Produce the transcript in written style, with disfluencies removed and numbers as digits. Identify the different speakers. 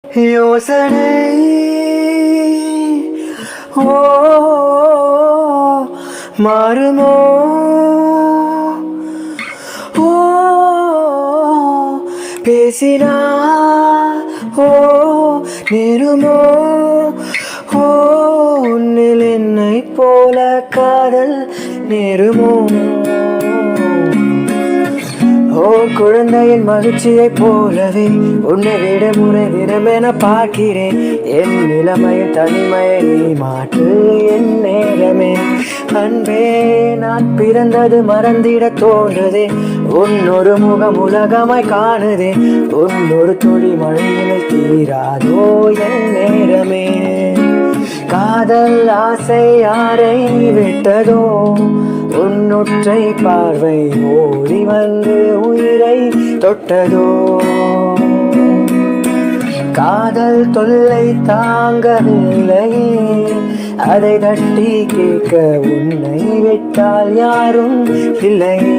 Speaker 1: யோசனை ஓ மாறுமோ ஓ பேசினா ஓ நேருமோ ஓ உன்னில் என்னை போல காதல் நேருமோ ஓ குழந்தையின் மகிழ்ச்சியை போலவே உன்னை விட முறை தினமென பார்க்கிறேன் என் நிலைமையின் தனிமையை நீ மாற்று என் நேரமே அன்பே நான் பிறந்தது மறந்திட தோன்றுதே உன்னொரு முகம் உலகமாய் காணுதே உன்னொரு துளி மழையில் தீராதோ என் நேரமே காதல் ஆசை யாரை விட்டதோ உன்னொற்றை பார்வை ஓடி வந்து உயிரை தொட்டதோ காதல் தொல்லை தாங்கவில்லையே அதை தட்டி கேட்க உன்னை விட்டால் யாரும் இல்லையே